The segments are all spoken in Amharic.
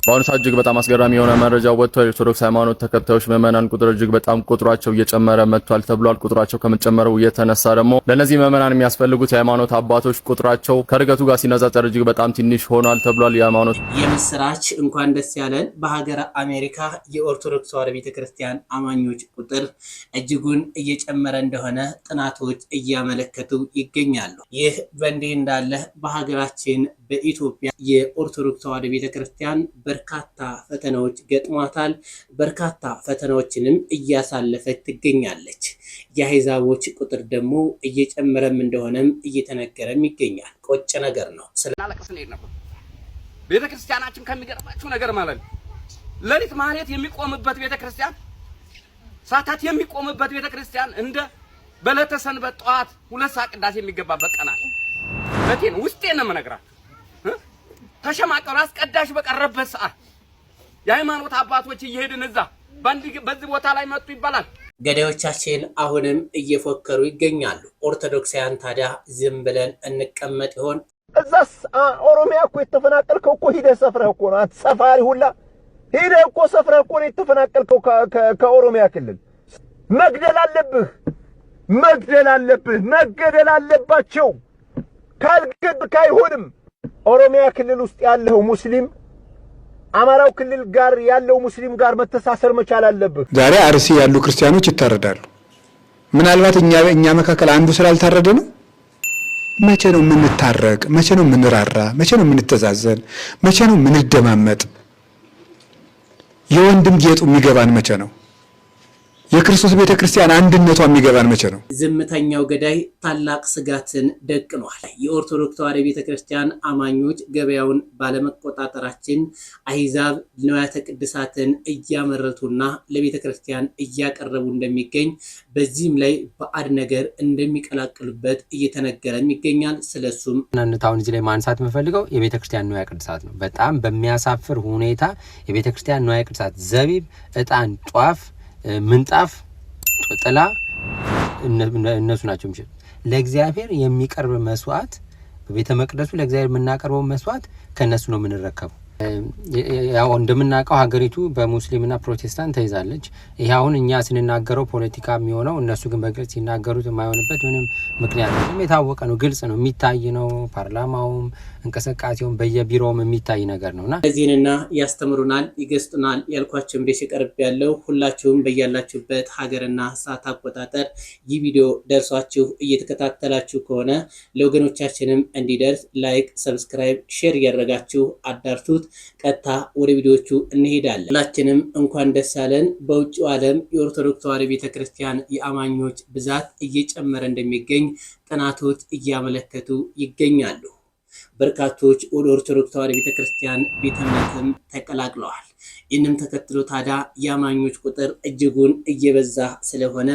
በአሁኑ ሰዓት እጅግ በጣም አስገራሚ የሆነ መረጃ ወጥቷል። የኦርቶዶክስ ሃይማኖት ተከታዮች ምዕመናን ቁጥር እጅግ በጣም ቁጥራቸው እየጨመረ መጥቷል ተብሏል። ቁጥራቸው ከመጨመሩ የተነሳ ደግሞ ለነዚህ ምዕመናን የሚያስፈልጉት የሃይማኖት አባቶች ቁጥራቸው ከርገቱ ጋር ሲነጻጸር እጅግ በጣም ትንሽ ሆኗል ተብሏል። የሃይማኖት የምስራች እንኳን ደስ ያለን። በሀገረ አሜሪካ የኦርቶዶክስ ተዋሕዶ ቤተክርስቲያን አማኞች ቁጥር እጅጉን እየጨመረ እንደሆነ ጥናቶች እያመለከቱ ይገኛሉ። ይህ በእንዲህ እንዳለ በሀገራችን በኢትዮጵያ የኦርቶዶክስ ተዋሕዶ ቤተክርስቲያን በርካታ ፈተናዎች ገጥሟታል። በርካታ ፈተናዎችንም እያሳለፈች ትገኛለች። የአሕዛቦች ቁጥር ደግሞ እየጨመረም እንደሆነም እየተነገረም ይገኛል። ቆጭ ነገር ነው። ስለናለቅስ ነበር ቤተክርስቲያናችን ከሚገርማችሁ ነገር ማለት ነው። ለሊት ማህሌት የሚቆምበት ቤተክርስቲያን፣ ሰዓታት የሚቆምበት ቤተክርስቲያን እንደ በዕለተ ሰንበት ጠዋት 2 ሰዓት ቅዳሴ የሚገባበት ቀናል። በቴን ውስጤ ነው የምነግራችሁ። ተሸማቀሩ አስቀዳሽ በቀረበት ሰዓት የሃይማኖት አባቶች እየሄድን እዛ በዚህ ቦታ ላይ መጡ ይባላል። ገዳዮቻችን አሁንም እየፎከሩ ይገኛሉ። ኦርቶዶክሳውያን ታዲያ ዝም ብለን እንቀመጥ ይሆን? እዛስ ኦሮሚያ እኮ የተፈናቀልከው እኮ ሂደህ ሰፍረህ እኮ ነው። ሰፋሪ ሁላ ሂደህ እኮ ሰፍረህ እኮ ነው የተፈናቀልከው ከኦሮሚያ ክልል። መግደል አለብህ፣ መግደል አለብህ፣ መገደል አለባቸው። ካልገድክ አይሆንም። ኦሮሚያ ክልል ውስጥ ያለው ሙስሊም አማራው ክልል ጋር ያለው ሙስሊም ጋር መተሳሰር መቻል አለበት። ዛሬ አርሲ ያሉ ክርስቲያኖች ይታረዳሉ። ምናልባት እኛ መካከል አንዱ ስላልታረደ ነው። መቼ ነው የምንታረቅ? መቼ ነው የምንራራ? መቼ ነው የምንተዛዘን? መቼ ነው የምንደማመጥ? የወንድም ጌጡ የሚገባን መቼ ነው? የክርስቶስ ቤተክርስቲያን አንድነቷ የሚገባን መቼ ነው? ዝምተኛው ገዳይ ታላቅ ስጋትን ደቅኗል። የኦርቶዶክስ ተዋሕዶ ቤተክርስቲያን አማኞች ገበያውን ባለመቆጣጠራችን አሕዛብ ንዋያተ ቅድሳትን እያመረቱና ለቤተክርስቲያን እያቀረቡ እንደሚገኝ፣ በዚህም ላይ ባዕድ ነገር እንደሚቀላቅሉበት እየተነገረም ይገኛል። ስለሱም እናንታውን እዚህ ላይ ማንሳት የምፈልገው የቤተክርስቲያን ንዋየ ቅድሳት ነው። በጣም በሚያሳፍር ሁኔታ የቤተክርስቲያን ንዋየ ቅድሳት ዘቢብ፣ ዕጣን፣ ጧፍ፣ ምንጣፍ፣ ጥላ እነሱ ናቸው። ለእግዚአብሔር የሚቀርብ መስዋዕት በቤተ መቅደሱ ለእግዚአብሔር የምናቀርበው መስዋዕት ከነሱ ነው የምንረከበው። ያው እንደምናውቀው ሀገሪቱ በሙስሊምና ፕሮቴስታንት ተይዛለች። ይሄ አሁን እኛ ስንናገረው ፖለቲካ የሚሆነው እነሱ ግን በግልጽ ሲናገሩት የማይሆንበት ምንም ምክንያት የለም። የታወቀ ነው፣ ግልጽ ነው፣ የሚታይ ነው። ፓርላማውም እንቅስቃሴውም በየቢሮውም የሚታይ ነገር ነውና እዚህንና ያስተምሩናል፣ ይገስጡናል ያልኳችሁ እንዴት ይቀርብ ያለው ሁላችሁም በያላችሁበት ሀገርና ሰዓት አቆጣጠር ይህ ቪዲዮ ደርሷችሁ እየተከታተላችሁ ከሆነ ለወገኖቻችንም እንዲደርስ ላይክ፣ ሰብስክራይብ፣ ሼር እያደረጋችሁ አዳርቱት። ቀጥታ ወደ ቪዲዮቹ እንሄዳለን። ሁላችንም እንኳን ደስ ያለን። በውጭው ዓለም የኦርቶዶክስ ተዋሕዶ ቤተክርስቲያን የአማኞች ብዛት እየጨመረ እንደሚገኝ ጥናቶች እያመለከቱ ይገኛሉ። በርካቶች ወደ ኦርቶዶክስ ተዋሕዶ ቤተክርስቲያን ቤተ እምነትም ተቀላቅለዋል። ይህንም ተከትሎ ታዲያ የአማኞች ቁጥር እጅጉን እየበዛ ስለሆነ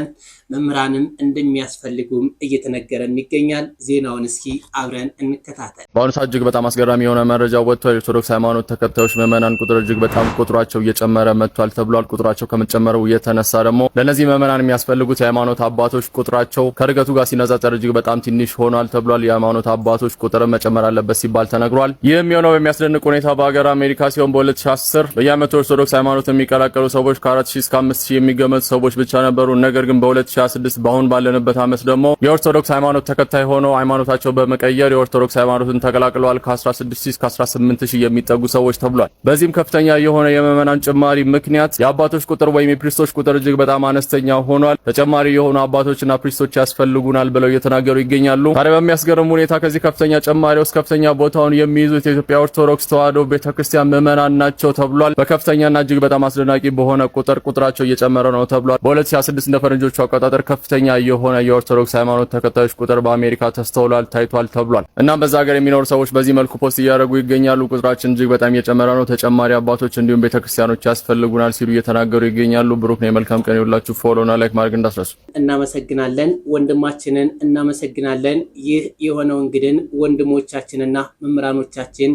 መምህራንም እንደሚያስፈልጉም እየተነገረም ይገኛል። ዜናውን እስኪ አብረን እንከታተል። በአሁኑ ሰዓት እጅግ በጣም አስገራሚ የሆነ መረጃ ወጥቷል። የኦርቶዶክስ ሃይማኖት ተከታዮች ምዕመናን ቁጥር እጅግ በጣም ቁጥራቸው እየጨመረ መጥቷል ተብሏል። ቁጥራቸው ከመጨመሩ የተነሳ ደግሞ ለነዚህ ምዕመናን የሚያስፈልጉት የሃይማኖት አባቶች ቁጥራቸው ከርገቱ ጋር ሲነጻጸር እጅግ በጣም ትንሽ ሆኗል ተብሏል። የሃይማኖት አባቶች ቁጥር መጨመር አለበት ሲባል ተነግሯል። ይህም የሆነው በሚያስደንቅ ሁኔታ በሀገር አሜሪካ ሲሆን በ2010 በየዓመቱ ኦርቶዶክስ ሃይማኖት የሚቀላቀሉ ሰዎች ከ4000 እስከ 5000 የሚገመቱ ሰዎች ብቻ ነበሩ። ነገር ግን በ2026 በአሁን ባለንበት ዓመት ደግሞ የኦርቶዶክስ ሃይማኖት ተከታይ ሆነው ሃይማኖታቸው በመቀየር የኦርቶዶክስ ሃይማኖትን ተቀላቅለዋል። ከ16000 እስከ 18000 የሚጠጉ ሰዎች ተብሏል። በዚህም ከፍተኛ የሆነ የምዕመናን ጭማሪ ምክንያት የአባቶች ቁጥር ወይም የፕሪስቶች ቁጥር እጅግ በጣም አነስተኛ ሆኗል። ተጨማሪ የሆኑ አባቶችና ፕሪስቶች ያስፈልጉናል ብለው እየተናገሩ ይገኛሉ። ታዲያ በሚያስገርም ሁኔታ ከዚህ ከፍተኛ ጭማሪ ውስጥ ከፍተኛ ቦታውን የሚይዙት የኢትዮጵያ ኦርቶዶክስ ተዋሕዶ ቤተክርስቲያን ምዕመናን ናቸው ተብሏል። በከፍተኛና እጅግ በጣም አስደናቂ በሆነ ቁጥራቸው እየጨመረ ነው ተብሏል። በ2026 እንደ ፈረንጆቹ አቆጣጠር ከፍተኛ የሆነ የኦርቶዶክስ ሃይማኖት ተከታዮች ቁጥር በአሜሪካ ተስተውሏል፣ ታይቷል ተብሏል። እናም በዛ ሀገር የሚኖሩ ሰዎች በዚህ መልኩ ፖስት እያደረጉ ይገኛሉ። ቁጥራችን እጅግ በጣም እየጨመረ ነው፣ ተጨማሪ አባቶች እንዲሁም ቤተክርስቲያኖች ያስፈልጉናል ሲሉ እየተናገሩ ይገኛሉ። ብሩክ ነው። መልካም ቀን ይሁንላችሁ። ፎሎና ላይክ ማድረግ እንዳትረሱ። እናመሰግናለን፣ ወንድማችንን እናመሰግናለን። ይህ የሆነው እንግዲህ ወንድሞቻችንና መምህራኖቻችን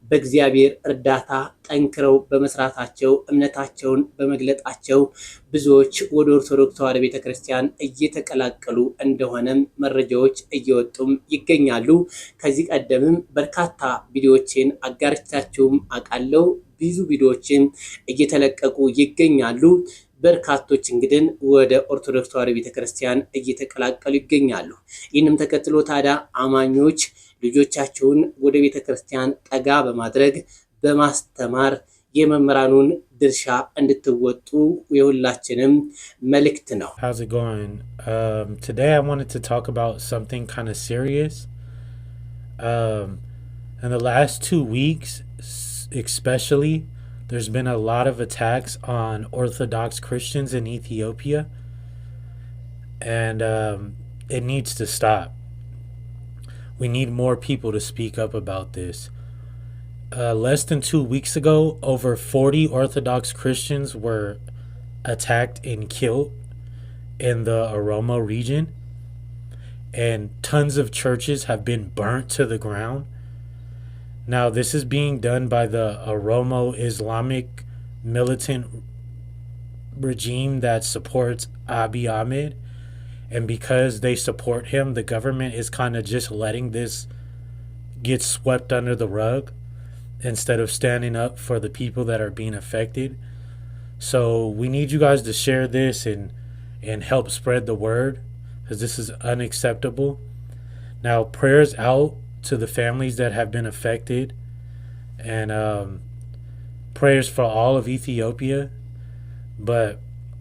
በእግዚአብሔር እርዳታ ጠንክረው በመስራታቸው እምነታቸውን በመግለጣቸው ብዙዎች ወደ ኦርቶዶክስ ተዋሕዶ ቤተክርስቲያን እየተቀላቀሉ እንደሆነም መረጃዎች እየወጡም ይገኛሉ። ከዚህ ቀደምም በርካታ ቪዲዮዎችን አጋርቻችሁም አውቃለሁ። ብዙ ቪዲዮዎችን እየተለቀቁ ይገኛሉ። በርካቶች እንግዲህ ወደ ኦርቶዶክስ ተዋሕዶ ቤተክርስቲያን እየተቀላቀሉ ይገኛሉ። ይህንም ተከትሎ ታዲያ አማኞች ልጆቻቸውን ወደ ቤተክርስቲያን ጠጋ በማድረግ በማስተማር የመምህራኑን ድርሻ እንድትወጡ የሁላችንም መልእክት ነው። How's it going? Today I wanted to talk about something kind of serious. In the last 2 weeks, especially, there's been a lot of attacks on Orthodox Christians in Ethiopia, and it needs to stop. We need more people to speak up about this. Less than 2 weeks ago, over 40 Orthodox Christians were attacked and killed in the Oromo region, and tons of churches have been burnt to the ground. Now, this is being done by the Oromo Islamic militant regime that supports Abiy Ahmed. And because they support him, the government is kind of just letting this get swept under the rug instead of standing up for the people that are being affected. So we need you guys to share this and help spread the word, because this is unacceptable. Now, prayers out to the families that have been affected, and prayers for all of Ethiopia. But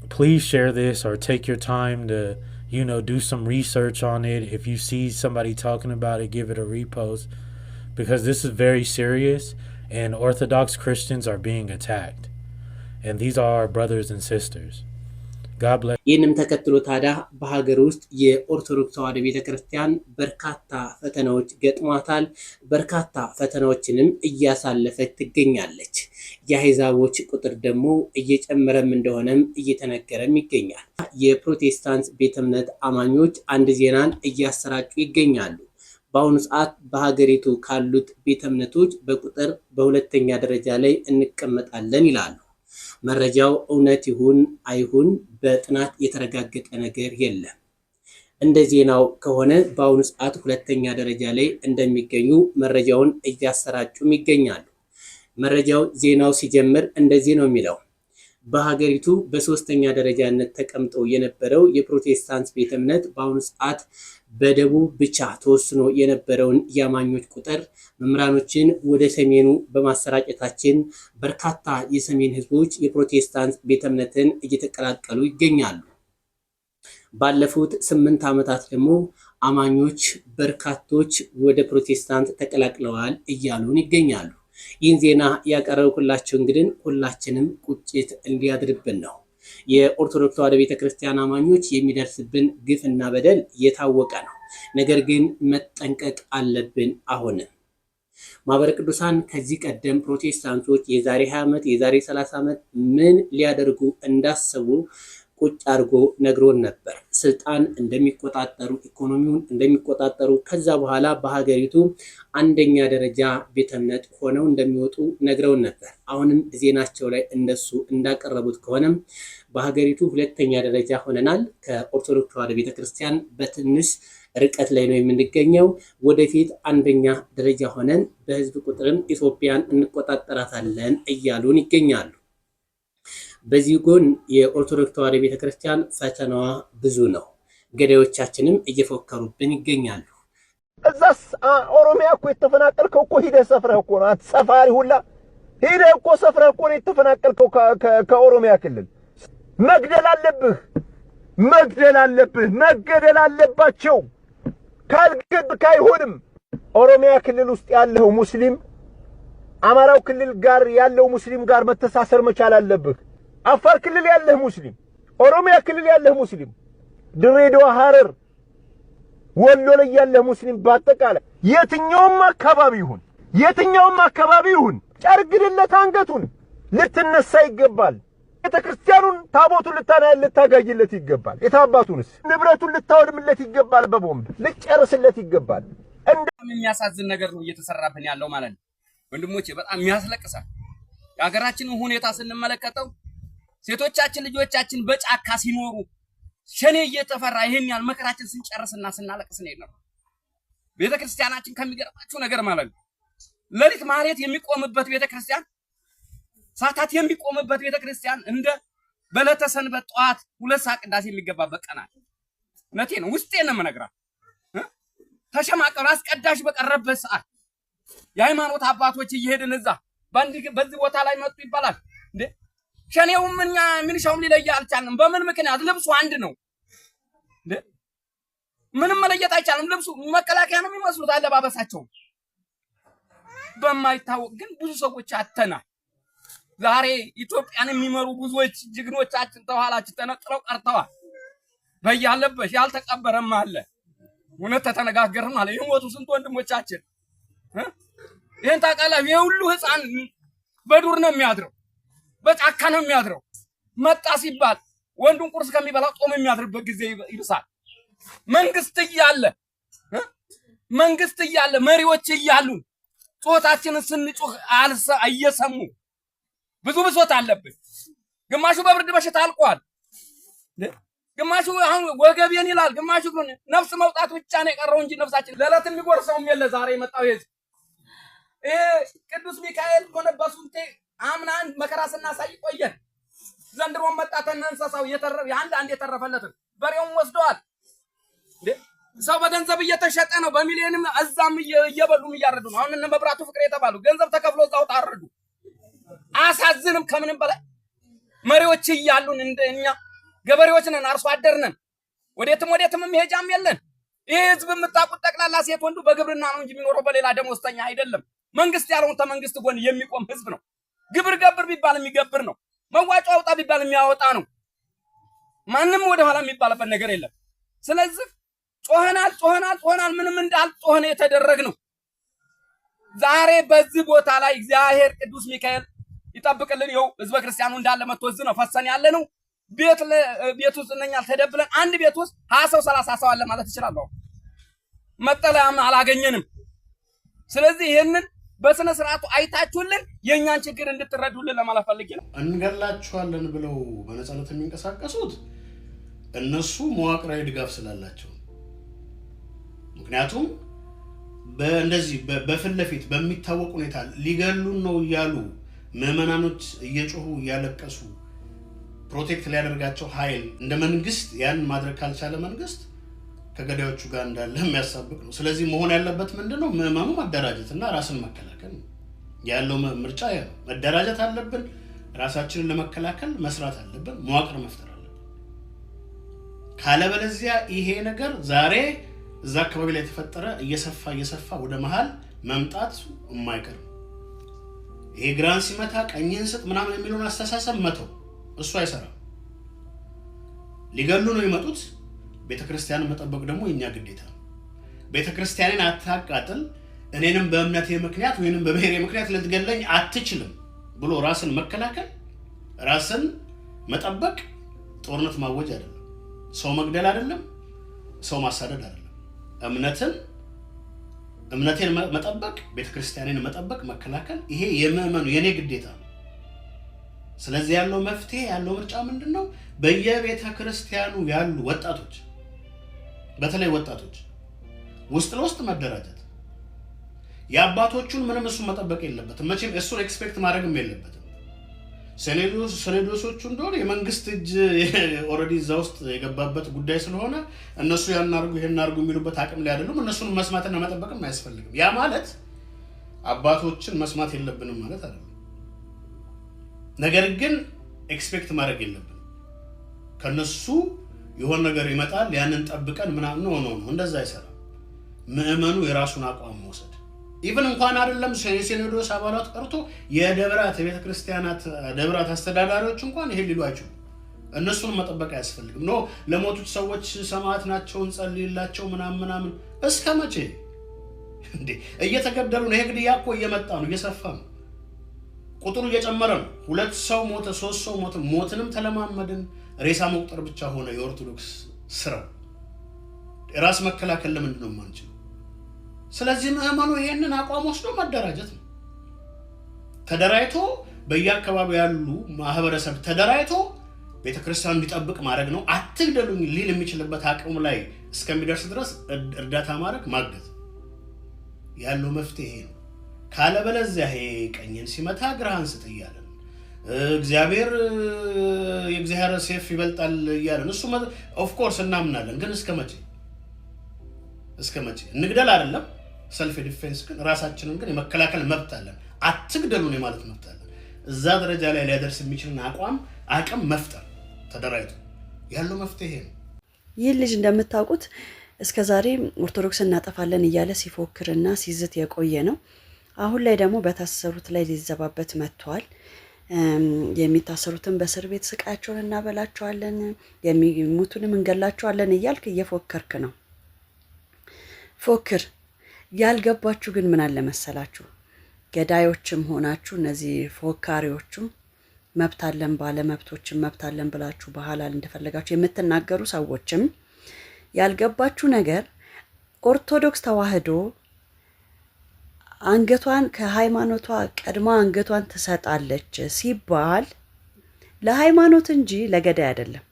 please share this or take your time to, do some research on it. If you see somebody talking about it, give it a repost, because this is very serious and Orthodox Christians are being attacked. And these are our brothers and sisters. God bless. ይህንም ተከትሎ ታዲያ በሀገር ውስጥ የኦርቶዶክስ ተዋሕዶ ቤተክርስቲያን በርካታ ፈተናዎች ገጥሟታል። በርካታ ፈተናዎችንም እያሳለፈች ትገኛለች። የአሕዛቦች ቁጥር ደግሞ እየጨመረም እንደሆነም እየተነገረም ይገኛል። የፕሮቴስታንት ቤተ እምነት አማኞች አንድ ዜናን እያሰራጩ ይገኛሉ። በአሁኑ ሰዓት በሀገሪቱ ካሉት ቤተ እምነቶች በቁጥር በሁለተኛ ደረጃ ላይ እንቀመጣለን ይላሉ። መረጃው እውነት ይሁን አይሁን በጥናት የተረጋገጠ ነገር የለም። እንደ ዜናው ከሆነ በአሁኑ ሰዓት ሁለተኛ ደረጃ ላይ እንደሚገኙ መረጃውን እያሰራጩም ይገኛሉ። መረጃው ዜናው ሲጀምር እንደዚህ ነው የሚለው። በሀገሪቱ በሶስተኛ ደረጃነት ተቀምጦ የነበረው የፕሮቴስታንት ቤተ እምነት በአሁኑ ሰዓት በደቡብ ብቻ ተወስኖ የነበረውን የአማኞች ቁጥር መምህራኖችን ወደ ሰሜኑ በማሰራጨታችን በርካታ የሰሜን ህዝቦች የፕሮቴስታንት ቤተ እምነትን እየተቀላቀሉ ይገኛሉ። ባለፉት 8 ዓመታት ደግሞ አማኞች በርካቶች ወደ ፕሮቴስታንት ተቀላቅለዋል እያሉን ይገኛሉ። ይህን ዜና ያቀረብኩላችሁ እንግዲህ ሁላችንም ቁጭት እንዲያድርብን ነው። የኦርቶዶክስ ተዋሕዶ ቤተክርስቲያን አማኞች የሚደርስብን ግፍና በደል የታወቀ ነው። ነገር ግን መጠንቀቅ አለብን። አሁንም ማህበረ ቅዱሳን ከዚህ ቀደም ፕሮቴስታንቶች የዛሬ 20 ዓመት የዛሬ 30 ዓመት ምን ሊያደርጉ እንዳሰቡ ቁጭ አድርጎ ነግሮን ነበር። ስልጣን እንደሚቆጣጠሩ፣ ኢኮኖሚውን እንደሚቆጣጠሩ፣ ከዛ በኋላ በሀገሪቱ አንደኛ ደረጃ ቤተ እምነት ሆነው እንደሚወጡ ነግረውን ነበር። አሁንም ዜናቸው ላይ እንደሱ እንዳቀረቡት ከሆነም በሀገሪቱ ሁለተኛ ደረጃ ሆነናል። ከኦርቶዶክስ ተዋሕዶ ቤተክርስቲያን በትንሽ ርቀት ላይ ነው የምንገኘው። ወደፊት አንደኛ ደረጃ ሆነን በህዝብ ቁጥርም ኢትዮጵያን እንቆጣጠራታለን እያሉን ይገኛሉ። በዚህ ጎን የኦርቶዶክስ ተዋሕዶ ቤተክርስቲያን ፈተናዋ ብዙ ነው። ገዳዮቻችንም እየፎከሩብን ይገኛሉ። እዛስ ኦሮሚያ እኮ የተፈናቀልከው እኮ ሂደህ ሰፍረህ እኮ ነው። ሰፋሪ ሁላ ሂደህ እኮ ሰፍረህ እኮ ነው የተፈናቀልከው ከኦሮሚያ ክልል። መግደል አለብህ፣ መገደል አለባቸው። ካልገድክ አይሆንም። ኦሮሚያ ክልል ውስጥ ያለው ሙስሊም አማራው ክልል ጋር ያለው ሙስሊም ጋር መተሳሰር መቻል አለብህ። አፋር ክልል ያለህ ሙስሊም፣ ኦሮሚያ ክልል ያለህ ሙስሊም፣ ድሬዳዋ፣ ሐረር፣ ወሎ ላይ ያለህ ሙስሊም በአጠቃላይ የትኛውም አካባቢ ይሁን ጨርግድለት አንገቱን ልትነሳ ይገባል። ቤተክርስቲያኑን ታቦቱን ልታጋይለት ይገባል። የታባቱንስ ንብረቱን ልታወድምለት ይገባል። በቦምብ ልጨርስለት ይገባል። የሚያሳዝን ነገር ነው እየተሰራብን ያለው ማለት ነው። ወንድሞቼ በጣም የሚያስለቅሳል። የሀገራችንን ሁኔታ ስንመለከተው ሴቶቻችን ልጆቻችን በጫካ ሲኖሩ ሸኔ እየተፈራ ይሄን ያህል መከራችን ስንጨርስና ስናለቅስ ነው። ቤተክርስቲያናችን ከሚገርማችሁ ነገር ማለት ነው ለሊት ማህሌት የሚቆምበት ቤተክርስቲያን ሳታት የሚቆምበት ቤተክርስቲያን እንደ በለተ ሰንበት ጧት 2 ሰዓት ቅዳሴ የሚገባበት ቀናት ነቴ ነው ውስጤ ነው የምነግራት ተሸማቀሩ አስቀዳሽ በቀረበት ሰዓት የሃይማኖት አባቶች እየሄድን እዛ በዚህ ቦታ ላይ መጡ ይባላል እንዴ ሸኔውም እኛ ምንሻውም ሊለያ አልቻልንም በምን ምክንያት ልብሱ አንድ ነው እንዴ ምንም መለየት አይቻልም ልብሱ መከላከያ ነው የሚመስሉት አለባበሳቸው በማይታወቅ ግን ብዙ ሰዎች አተና ዛሬ ኢትዮጵያን የሚመሩ ብዙዎች ጅግኖቻችን ተኋላችን ተነጥለው ቀርተዋል በያለበሽ ያልተቀበረም አለ እውነት ተተነጋገርን ማለት የሞቱ ስንት ወንድሞቻችን ይሄን ታውቃለህ የሁሉ ህፃን በዱር ነው የሚያድረው በጫካ ነው የሚያድረው መጣ ሲባል ወንዱን ቁርስ ከሚበላው ጦም የሚያድርበት ጊዜ ይብሳል መንግስት እያለ መሪዎች እያሉ ጾታችንን ስንጮህ እየሰሙ ብዙ ብሶት አለብን ግማሹ በብርድ በሽታ አልቋል ግማሹ አሁን ወገቤን ይላል ግማሹ ግን ነፍስ መውጣት ብቻ ነው የቀረው እንጂ ነፍሳችን ለለት የሚጎርሰውም የለ ዛሬ የመጣው ቅዱስ ሚካኤል ኮነበሱንቴ አምናን መከራ ስናሳይ ቆየን ዘንድሮ መጣ ተነንሰሳው አንድ የተረፈለት በሬውን ወስደዋል ሰው በገንዘብ እየተሸጠ ነው በሚሊዮንም እዛም እየበሉም እያረዱ ነው አሁን እነ መብራቱ ፍቅር የተባሉ ገንዘብ ተከፍሎ እዛው ታረዱ አሳዝንም ከምንም በላይ መሪዎች እያሉን እንደኛ ገበሬዎች ነን አርሶ አደር ነን ወዴትም መሄጃም የለን ይሄ ህዝብ የምታውቁት ጠቅላላ ሴት ወንዱ በግብርና ነው እንጂ የሚኖረው በሌላ ደሞዝተኛ አይደለም መንግስት ያለውን ተመንግስት ጎን የሚቆም ህዝብ ነው ግብር ገብር ቢባል የሚገብር ነው መዋጮ አውጣ ቢባል የሚያወጣ ነው ማንንም ወደ ኋላ የሚባልበት ነገር የለም ስለዚህ ጮህናል ምንም እንዳልጮህነ የተደረግነው ዛሬ በዚህ ቦታ ላይ እግዚአብሔር ቅዱስ ሚካኤል ይጠብቅልን ይው ህዝበ ክርስቲያኑ እንዳለ መጥቶ ነው ፈሰን ያለ ነው ቤት ውስጥ እነኛል ተደብለን አንድ ቤት ውስጥ 20 ሰው 30 ሰው አለ ማለት ይችላል መጠለያም አላገኘንም ስለዚህ ይሄንን በስነ ስርዓቱ አይታችሁልን የኛን ችግር እንድትረዱልን ለማለት ፈልጌ ነው እንገላችኋለን ብለው በነጻነት የሚንቀሳቀሱት እነሱ መዋቅራዊ ድጋፍ ስላላቸው ምክንያቱም በእንደዚህ በፍለፊት በሚታወቅ ሁኔታ ሊገሉን ነው ይያሉ ምዕመናኖች እየጮሁ ያለቀሱ ፕሮቴክት ሊያደርጋቸው ኃይል እንደ መንግስት ያን ማድረግ ካልቻለ መንግስት ከገዳዮቹ ጋር እንዳለ የሚያሳብቅ ነው ስለዚህ መሆን ያለበት ምንድነው ምዕመኑ መደራጀትና ራስን መከላከል ያለው ምርጫ ያለው መደራጀት አለብን ራሳችንን ለመከላከል መስራት አለብን መዋቅር መፍጠር አለብን ካለበለዚያ ይሄ ነገር ዛሬ እዛ አካባቢ ላይ ተፈጠረ እየሰፋ ወደ መሃል መምጣት የማይቀር ይሄ ግራን ሲመታ ቀኝን ስጥ ምናምን የሚሉን አስተሳሰብ መተው እሱ አይሰራም ሊገሉ ነው የመጡት ቤተክርስቲያን መጠበቅ ደግሞ የኛ ግዴታ ነው ቤተክርስቲያንን አታቃጥል እኔንም በእምነቴ ምክንያት ወይንም በብሔሬ ምክንያት ልትገለኝ አትችልም ብሎ ራስን መከላከል ራስን መጠበቅ ጦርነት ማወጅ አይደለም ሰው መግደል አይደለም ሰው ማሳደድ አይደለም እምነቴን መጠበቅ ቤተክርስቲያንን መጠበቅ መከላከል ይሄ የምዕመኑ የኔ ግዴታ ነው ስለዚህ ያለው መፍትሄ ያለው ምርጫ ምንድነው በየቤተ ክርስቲያኑ ያሉ ወጣቶች በተለይ ወጣቶች ውስጥ ለውስጥ መደራጀት የአባቶቹን ምንም እሱ መጠበቅ የለበትም መቼም እሱን ኤክስፔክት ማድረግም የለበትም ሰኔዶሶቹ እንደሆነ የመንግስት እጅ ኦሬዲ እዛ ውስጥ የገባበት ጉዳይ ስለሆነ እነሱ ያናርጉ ይሄናርጉ የሚሉበት አቅም ላይ አይደሉም እነሱን መስማትና መጠበቅም አያስፈልግም ያ ማለት አባቶችን መስማት የለብንም ማለት አይደለም ነገር ግን ኤክስፔክት ማድረግ የለብንም ከነሱ የሆነ ነገር ይመጣል ያንን ጠብቀን ምናምን ነው እንደዛ አይሰራም ምዕመኑ የራሱን አቋም መውሰድ ኢቭን እንኳን አይደለም የሲኖዶስ አባላት ቀርቶ የደብራት ቤተክርስቲያናት ደብራት አስተዳዳሪዎች እንኳን ይሄ ሊሉ አይችሉም እነሱን መጠበቅ አያስፈልግም ነው ለሞቱት ሰዎች ሰማዕት ናቸው እንጸልይላቸው ምናምን እስከመቼ እንዴ እየተገደሉ ነው ይሄ ግድ ያቆ እየመጣ ነው እየሰፋ ነው ቁጥሩ እየጨመረ ነው 2 ሰው ሞተ 3 ሰው ሞተ ሞትንም ተለማመድን ሬሳ መቁጠር ብቻ ሆነ የኦርቶዶክስ ስራ ራስ መከላከል ለምንድን ነው ማንችል ስለዚህ ምዕመኑ ይሄንን አቋም ወስዶ መደራጀት ነው ተደራይቶ በየአካባቢው ያሉ ማህበረሰብ ተደራይቶ ቤተክርስቲያን እንዲጠብቅ ማድረግ ነው። አትግደሉኝ ሊል የሚችልበት አቅሙ ላይ እስከሚደርስ ድረስ እርዳታ ማድረግ ማገዝ ያለው መፍትሄ ነው። ካለበለዚያ ይሄ ቀኝን ሲመታ ግራህን ስጥ እያለን እግዚአብሔር የእግዚአብሔር ሰይፍ ይበልጣል እያለን እሱ ኦፍ ኮርስ እናምናለን። ግን እስከ መቼ እንግደል አይደለም ሰልፍ ዲፌንስ ግን ራሳችንን ግን የመከላከል መብት አለን። አትግደሉን የማለት መብት አለን። እዛ ደረጃ ላይ ሊያደርስ የሚችልን አቅም መፍጠር ተደራይቶ ያለው መፍትሄ ነው። ይህ ልጅ እንደምታውቁት እስከዛሬ ኦርቶዶክስ እናጠፋለን እያለ ሲፎክርና ሲዝት የቆየ ነው። አሁን ላይ ደግሞ በታሰሩት ላይ ሊዘባበት መጥቷል። የሚታሰሩትን በእስር ቤት ስቃያቸውን እናበላቸዋለን፣ የሚሞቱንም እንገላቸዋለን እያልክ እየፎከርክ ነው። ፎክር። ያልገባችሁ ግን ምን አለ መሰላችሁ? ገዳዮችም ሆናችሁ እነዚህ ፎካሪዎቹም መብት አለን ባለ መብቶችም መብት አለን ብላችሁ በሐላል እንደፈለጋችሁ የምትናገሩ ሰዎችም ያልገባችሁ ነገር ኦርቶዶክስ ተዋህዶ አንገቷን ከሃይማኖቷ ቀድማ አንገቷን ትሰጣለች ሲባል ለሃይማኖት እንጂ ለገዳይ አይደለም።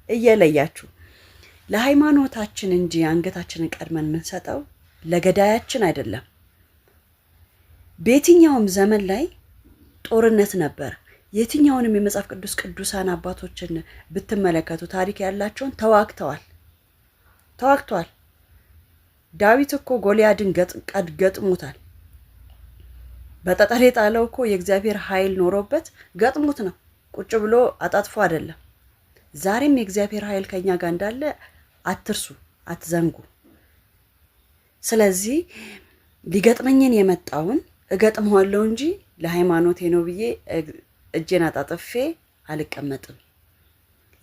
እየለያችሁ ለሃይማኖታችን እንጂ አንገታችንን ቀድመን የምንሰጠው ለገዳያችን አይደለም። በየትኛውም ዘመን ላይ ጦርነት ነበር። የትኛውንም የመጽሐፍ ቅዱስ ቅዱሳን አባቶችን ብትመለከቱ ታሪክ ያላቸውን ተዋግተዋል። ዳዊት እኮ ጎልያድን ገጥሞታል። በጠጠር የጣለው እኮ የእግዚአብሔር ኃይል ኖሮበት ገጥሞት ነው። ቁጭ ብሎ አጣጥፎ አይደለም። ዛሬም የእግዚአብሔር ኃይል ከኛ ጋር እንዳለ አትርሱ፣ አትዘንጉ። ስለዚህ ሊገጥመኝን የመጣውን እገጥመዋለሁ እንጂ ለሃይማኖቴ ነው ብዬ እጄን አጣጥፌ አልቀመጥም።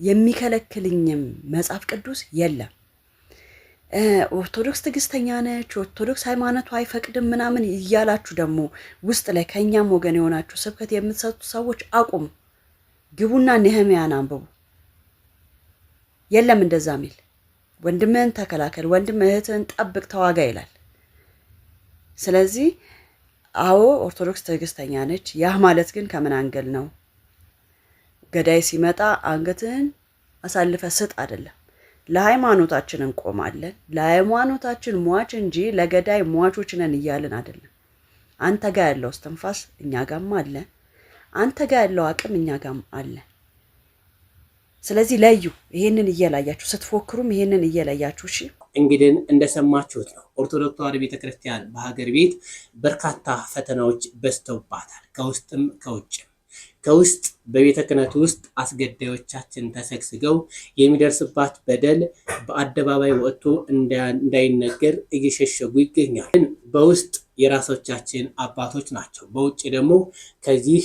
የሚከለክልኝም መጽሐፍ ቅዱስ የለም። ኦርቶዶክስ ትዕግስተኛ ነች፣ ኦርቶዶክስ ሃይማኖቱ አይፈቅድም ምናምን እያላችሁ ደግሞ ውስጥ ላይ ከኛም ወገን የሆናችሁ ስብከት የምትሰጡ ሰዎች አቁሙ። ግቡና ነህምያን አንብቡ። የለም እንደዛ ሚል ወንድምህን ተከላከል፣ ወንድም እህትህን ጠብቅ፣ ተዋጋ ይላል። ስለዚህ አዎ ኦርቶዶክስ ትዕግስተኛ ነች። ያ ማለት ግን ከምን አንገል ነው? ገዳይ ሲመጣ አንገትህን አሳልፈ ስጥ አይደለም። ለሃይማኖታችን እንቆማለን። ለሃይማኖታችን ሟች እንጂ ለገዳይ ሟቾች ነን እያልን አይደለም። አንተ ጋር ያለው እስትንፋስ እኛ ጋርም አለ። አንተ ጋር ያለው አቅም እኛ ጋርም አለ። ስለዚህ ለዩ። ይሄንን እየለያችሁ ስትፎክሩም ይሄንን እየለያችሁ እሺ። እንግዲህ እንደሰማችሁት ነው ኦርቶዶክስ ተዋሕዶ ቤተክርስቲያን በሀገር ቤት በርካታ ፈተናዎች በዝተውባታል፣ ከውስጥም ከውጭም። ከውስጥ በቤተ ክህነት ውስጥ አስገዳዮቻችን ተሰግስገው የሚደርስባት በደል በአደባባይ ወጥቶ እንዳይነገር እየሸሸጉ ይገኛሉ። በውስጥ የራሶቻችን አባቶች ናቸው፣ በውጭ ደግሞ ከዚህ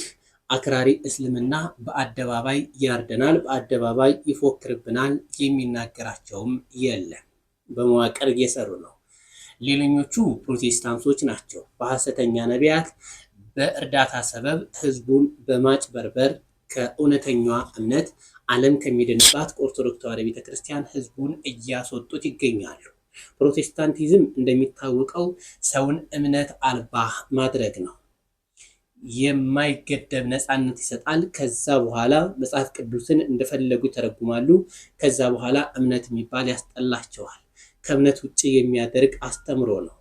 አክራሪ እስልምና በአደባባይ ያርደናል፣ በአደባባይ ይፎክርብናል፣ የሚናገራቸውም የለም። በመዋቅር እየሰሩ ነው። ሌሎኞቹ ፕሮቴስታንቶች ናቸው። በሐሰተኛ ነቢያት በእርዳታ ሰበብ ህዝቡን በማጭበርበር ከእውነተኛዋ እምነት ዓለም ከሚድንባት ኦርቶዶክስ ተዋሕዶ ቤተክርስቲያን ህዝቡን እያስወጡት ይገኛሉ። ፕሮቴስታንቲዝም እንደሚታወቀው ሰውን እምነት አልባ ማድረግ ነው። የማይገደብ ነፃነት ይሰጣል። ከዛ በኋላ መጽሐፍ ቅዱስን እንደፈለጉ ይተረጉማሉ። ከዛ በኋላ እምነት የሚባል ያስጠላቸዋል። ከእምነት ውጭ የሚያደርግ አስተምሮ ነው።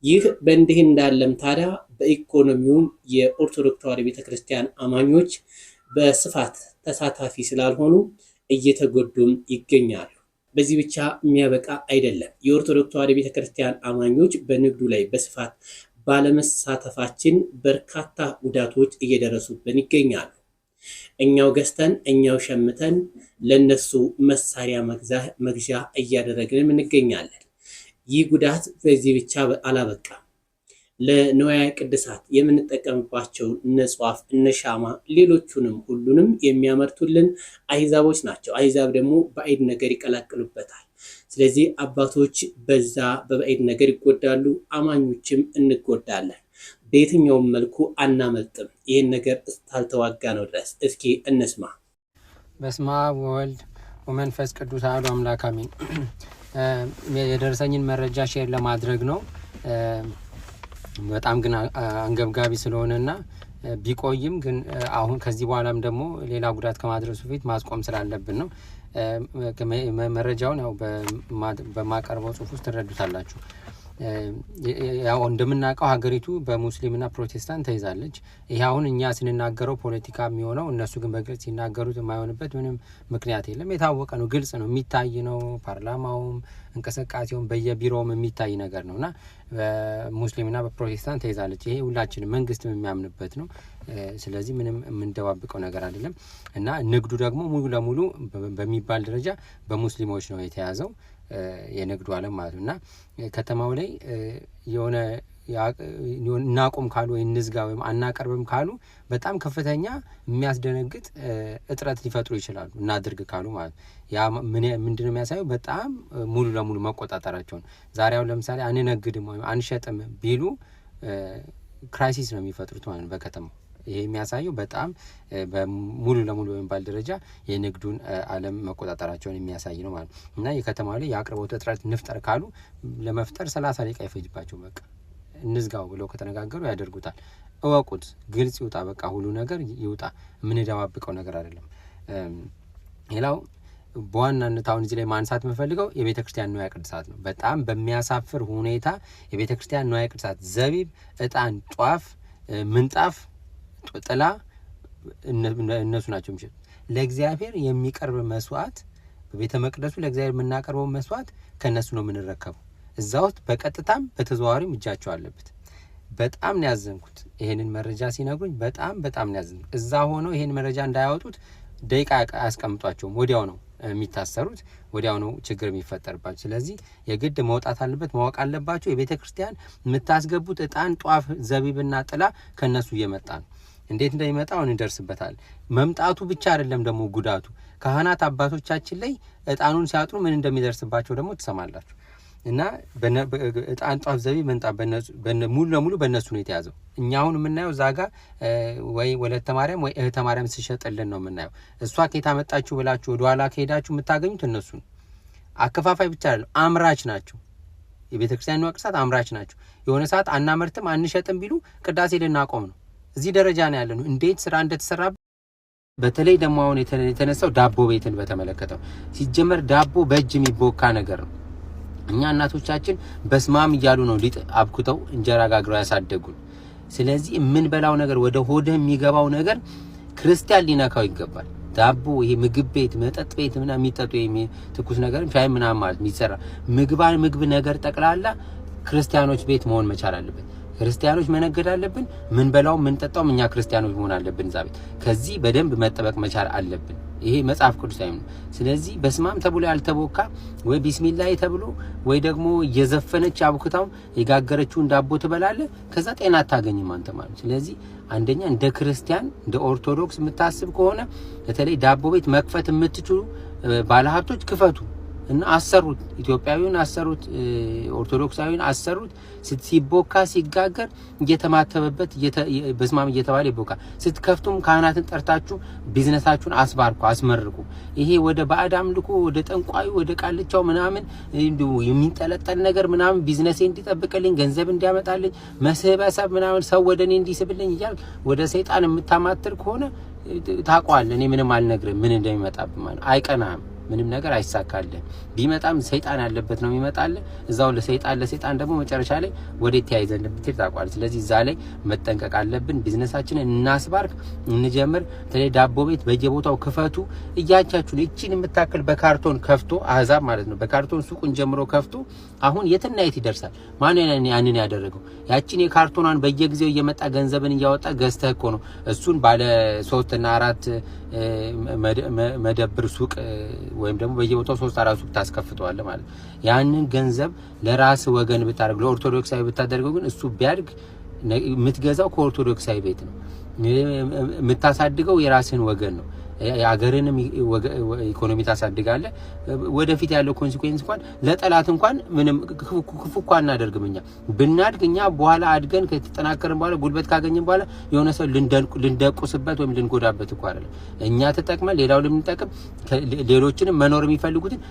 ይህ በእንዲህ እንዳለም ታዲያ በኢኮኖሚውም የኦርቶዶክስ ተዋሕዶ ቤተክርስቲያን አማኞች በስፋት ተሳታፊ ስላልሆኑ እየተጎዱም ይገኛሉ። በዚህ ብቻ የሚያበቃ አይደለም። የኦርቶዶክስ ተዋሕዶ ቤተክርስቲያን አማኞች በንግዱ ላይ በስፋት ባለመሳተፋችን በርካታ ጉዳቶች እየደረሱብን ይገኛሉ። እኛው ገዝተን እኛው ሸምተን ለነሱ መሳሪያ መግዣ እያደረግንም እንገኛለን። ይህ ጉዳት በዚህ ብቻ አላበቃም። ለንዋየ ቅድሳት የምንጠቀምባቸው እነ ጧፍ፣ እነ ሻማ፣ ሌሎቹንም ሁሉንም የሚያመርቱልን አሕዛቦች ናቸው። አሕዛብ ደግሞ በባዕድ ነገር ይቀላቅሉበታል። ስለዚህ አባቶች በዛ በባዕድ ነገር ይጎዳሉ፣ አማኞችም እንጎዳለን። በየትኛውም መልኩ አናመልጥም፣ ይህን ነገር እስካልተዋጋ ነው ድረስ። እስኪ እንስማ። በስመ አብ ወወልድ ወመንፈስ ቅዱስ አሐዱ አምላክ አሜን። የደረሰኝን መረጃ ሼር ለማድረግ ነው። በጣም ግን አንገብጋቢ ስለሆነና ቢቆይም ግን አሁን ከዚህ በኋላም ደግሞ ሌላ ጉዳት ከማድረሱ በፊት ማስቆም ስላለብን ነው። መረጃውን ያው በማቀርበው ጽሁፍ ውስጥ ትረዱታላችሁ። ያው እንደምናውቀው ሀገሪቱ በሙስሊምና ፕሮቴስታንት ተይዛለች። ይሄ አሁን እኛ ስንናገረው ፖለቲካ የሚሆነው እነሱ ግን በግልጽ ሲናገሩት የማይሆንበት ምንም ምክንያት የለም። የታወቀ ነው፣ ግልጽ ነው፣ የሚታይ ነው። ፓርላማውም እንቅስቃሴውም በየቢሮውም የሚታይ ነገር ነውና በሙስሊምና በፕሮቴስታንት ተይዛለች። ይሄ ሁላችንም መንግስትም የሚያምንበት ነው። ስለዚህ ምንም የምንደባብቀው ነገር አይደለም እና ንግዱ ደግሞ ሙሉ ለሙሉ በሚባል ደረጃ በሙስሊሞች ነው የተያዘው የንግዱ ዓለም ማለት ነውና ከተማው ላይ የሆነ እናቆም ካሉ ወይ እንዝጋ ወይም አናቀርብም ካሉ በጣም ከፍተኛ የሚያስደነግጥ እጥረት ሊፈጥሩ ይችላሉ። እናድርግ ካሉ ማለት ያ ምንድነው የሚያሳየው? በጣም ሙሉ ለሙሉ መቆጣጠራቸውን። ዛሬ አሁን ለምሳሌ አንነግድም ወይም አንሸጥም ቢሉ ክራይሲስ ነው የሚፈጥሩት ማለት ነው በከተማው። ይሄ የሚያሳየው በጣም በሙሉ ለሙሉ በሚባል ደረጃ የንግዱን ዓለም መቆጣጠራቸውን የሚያሳይ ነው ማለት ነው እና የከተማው ላይ የአቅርቦት እጥረት ንፍጠር ካሉ ለመፍጠር 30 ደቂቃ ይፈጅባቸው በቃ እንዝጋው ብለው ከተነጋገሩ ያደርጉታል። እወቁት፣ ግልጽ ይውጣ፣ በቃ ሁሉ ነገር ይውጣ። የምንደባብቀው ነገር አይደለም። ሌላው በዋናነት አሁን እዚህ ላይ ማንሳት የምፈልገው የቤተ ክርስቲያን ንዋየ ቅድሳት ነው። በጣም በሚያሳፍር ሁኔታ የቤተ ክርስቲያን ንዋየ ቅድሳት ዘቢብ፣ እጣን፣ ጧፍ፣ ምንጣፍ፣ ጥላ እነሱ ናቸው የሚሸጡት። ለእግዚአብሔር የሚቀርብ መስዋዕት በቤተ መቅደሱ ለእግዚአብሔር የምናቀርበው መስዋዕት ከነሱ ነው የምንረከበው። እዛ ውስጥ በቀጥታም በተዘዋዋሪም እጃቸው አለበት። በጣም ነው ያዘንኩት ይሄንን መረጃ ሲነግሩኝ፣ በጣም ነው ያዘንኩት። እዛ ሆነው ይሄን መረጃ እንዳያወጡት ደቂቃ አያስቀምጧቸውም። ወዲያው ነው የሚታሰሩት፣ ወዲያው ነው ችግር የሚፈጠርባቸው። ስለዚህ የግድ መውጣት አለበት፣ ማወቅ አለባቸው። የቤተ ክርስቲያን የምታስገቡት እጣን፣ ጧፍ፣ ዘቢብና ጥላ ከነሱ እየመጣ ነው። እንዴት እንደሚመጣው እንደርስበታል። መምጣቱ ብቻ አይደለም ደግሞ ጉዳቱ። ካህናት አባቶቻችን ላይ እጣኑን ሲያጥሩ ምን እንደሚደርስባቸው ደግሞ ትሰማላችሁ። እና እጣን፣ ጧፍ፣ ዘቢብ፣ ምንጣፍ ሙሉ ለሙሉ በእነሱ ነው የተያዘው። እኛ አሁን የምናየው እዛ ጋ ወይ ወለተ ማርያም ወይ እህተ ማርያም ሲሸጥልን ነው የምናየው። እሷ ከየት አመጣችሁ ብላችሁ ወደ ኋላ ከሄዳችሁ የምታገኙት እነሱን። አከፋፋይ ብቻ አይደለም፣ አምራች ናቸው። የቤተ ክርስቲያን ንዋየ ቅድሳት አምራች ናቸው። የሆነ ሰዓት አናመርትም አንሸጥም ቢሉ ቅዳሴ ልናቆም ነው። እዚህ ደረጃ ነው ያለነው። እንዴት ስራ እንደተሰራ በተለይ ደግሞ አሁን የተነሳው ዳቦ ቤትን በተመለከተው ሲጀመር ዳቦ በእጅ የሚቦካ ነገር ነው። እኛ እናቶቻችን በስማም እያሉ ነው ሊጥ አብኩተው እንጀራ ጋግረው ያሳደጉን። ስለዚህ የምንበላው ነገር ወደ ሆድህ የሚገባው ነገር ክርስቲያን ሊነካው ይገባል። ዳቦ ይሄ ምግብ ቤት መጠጥ ቤት ምናምን የሚጠጡ ትኩስ ነገር ሻይ ምናምን ማለት የሚሰራ ምግብ ነገር ጠቅላላ ክርስቲያኖች ቤት መሆን መቻል አለበት። ክርስቲያኖች መነገድ አለብን። ምን በላው ምን ጠጣው እኛ ክርስቲያኖች መሆን አለብን። እዛ ቤት ከዚህ በደንብ መጠበቅ መቻል አለብን። ይሄ መጽሐፍ ቅዱሳዊ ነው። ስለዚህ በስማም ተብሎ ያልተቦካ ወይ ቢስሚላህ ተብሎ ወይ ደግሞ እየዘፈነች አብኩታው የጋገረችውን ዳቦ ትበላለህ፣ ከዛ ጤና አታገኝም አንተ ማለት። ስለዚህ አንደኛ እንደ ክርስቲያን እንደ ኦርቶዶክስ የምታስብ ከሆነ በተለይ ዳቦ ቤት መክፈት የምትችሉ ባለሀብቶች ክፈቱ እና አሰሩት። ኢትዮጵያዊውን አሰሩት፣ ኦርቶዶክሳዊውን አሰሩት። ሲቦካ ሲጋገር እየተማተበበት በስማም እየተባለ ይቦካ። ስትከፍቱም ካህናትን ጠርታችሁ ቢዝነሳችሁን አስባርኩ አስመርቁ። ይሄ ወደ ባዕድ አምልኮ ወደ ጠንቋዩ ወደ ቃልቻው ምናምን የሚንጠለጠል ነገር ምናምን ቢዝነሴ እንዲጠብቅልኝ ገንዘብ እንዲያመጣልኝ መስህበሰብ ምናምን ሰው ወደ እኔ እንዲስብልኝ እያል ወደ ሰይጣን የምታማትር ከሆነ ታውቀዋለህ። እኔ ምንም አልነግርም ምን እንደሚመጣብህ ማለት አይቀናም። ምንም ነገር አይሳካልህ። ቢመጣም ሰይጣን ያለበት ነው የሚመጣልህ። እዛው ለሰይጣን ደግሞ መጨረሻ ላይ ወዴት ተያይዘን እንደምትሄድ ታውቃለህ። ስለዚህ እዛ ላይ መጠንቀቅ አለብን። ቢዝነሳችንን እናስባርክ፣ እንጀምር። ተለይ ዳቦ ቤት በየቦታው ክፈቱ። እያቻችሁ እቺን የምታክል በካርቶን ከፍቶ አህዛብ ማለት ነው በካርቶን ሱቁን ጀምሮ ከፍቶ አሁን የትና የት ይደርሳል? ማን ያንን ያደረገው? ያቺን የካርቶኗን በየጊዜው እየመጣ ገንዘብን እያወጣ ገዝተህ እኮ ነው እሱን ባለ 3 እና 4 መደብር ሱቅ ወይም ደግሞ በየቦታው 3-4 ሱቅ ታስከፍተዋለህ ማለት። ያንን ገንዘብ ለራስ ወገን ብታደርግ ለኦርቶዶክሳዊ ብታደርገው ግን እሱ ቢያድግ የምትገዛው ከኦርቶዶክሳዊ ቤት ነው። የምታሳድገው የራስን ወገን ነው። የሀገርንም ኢኮኖሚ ታሳድጋለህ። ወደፊት ያለው ኮንሲኩዌንስ እንኳን ለጠላት እንኳን ምንም ክፉ እንኳን እናደርግምኛ ብናድግኛ በኋላ አድገን ከተጠናከርን በኋላ ጉልበት ካገኘን በኋላ የሆነ ሰው ልንደቁስበት ወይም ልንጎዳበት እንኳን አይደለም። እኛ ተጠቅመን ሌላው ልንጠቅም ሌሎችንም መኖር የሚፈልጉትን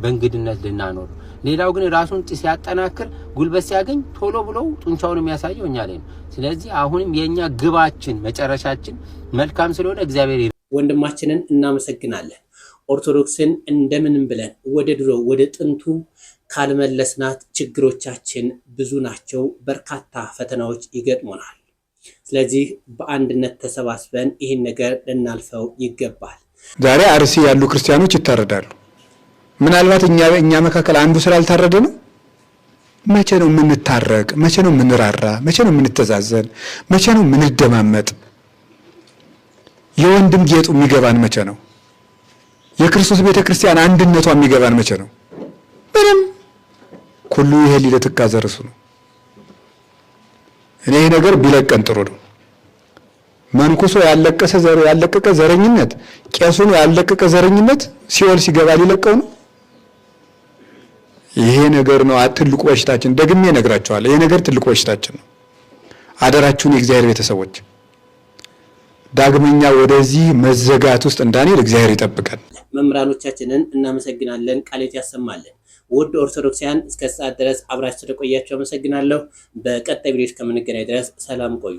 በእንግድነት ልናኖር። ሌላው ግን ራሱን ሲያጠናክር ጉልበት ሲያገኝ ቶሎ ብሎ ጡንቻውን የሚያሳየው እኛ ላይ ነው። ስለዚህ አሁንም የኛ ግባችን መጨረሻችን መልካም ስለሆነ እግዚአብሔር ወንድማችንን እናመሰግናለን። ኦርቶዶክስን እንደምንም ብለን ወደ ድሮ ወደ ጥንቱ ካልመለስናት ችግሮቻችን ብዙ ናቸው። በርካታ ፈተናዎች ይገጥሙናል። ስለዚህ በአንድነት ተሰባስበን ይህን ነገር ልናልፈው ይገባል። ዛሬ አርሲ ያሉ ክርስቲያኖች ይታረዳሉ። ምናልባት እኛ መካከል አንዱ ስላልታረደ ነው። መቼ ነው የምንታረቅ? መቼ ነው የምንራራ? መቼ ነው የምንተዛዘን? መቼ ነው የምንደማመጥ? የወንድም ጌጡ የሚገባን መቼ ነው? የክርስቶስ ቤተክርስቲያን አንድነቷ የሚገባን መቼ ነው? ምንም ሁሉ ይሄ ሊለትካዘርሱ ነው። እኔ ይሄ ነገር ቢለቀን ጥሩ ነው። መንኩሶ ያለቀቀ ዘረኝነት፣ ቄሱን ያለቀቀ ዘረኝነት ሲኦል ሲገባ ሊለቀው ነው። ይሄ ነገር ነው ትልቁ በሽታችን። ደግሜ እነግራችኋለሁ፣ ይሄ ነገር ትልቁ በሽታችን ነው። አደራችሁን የእግዚአብሔር ቤተሰቦች ዳግመኛ ወደዚህ መዘጋት ውስጥ እንዳንሄድ እግዚአብሔር ይጠብቃል። መምህራኖቻችንን እናመሰግናለን። ቃሌት ያሰማልን። ውድ ኦርቶዶክሳውያን እስከ ሰዓት ድረስ አብራችሁ ስለቆያችሁ አመሰግናለሁ። በቀጣይ ቪዲዮዎች ከምንገናኝ ድረስ ሰላም ቆዩ።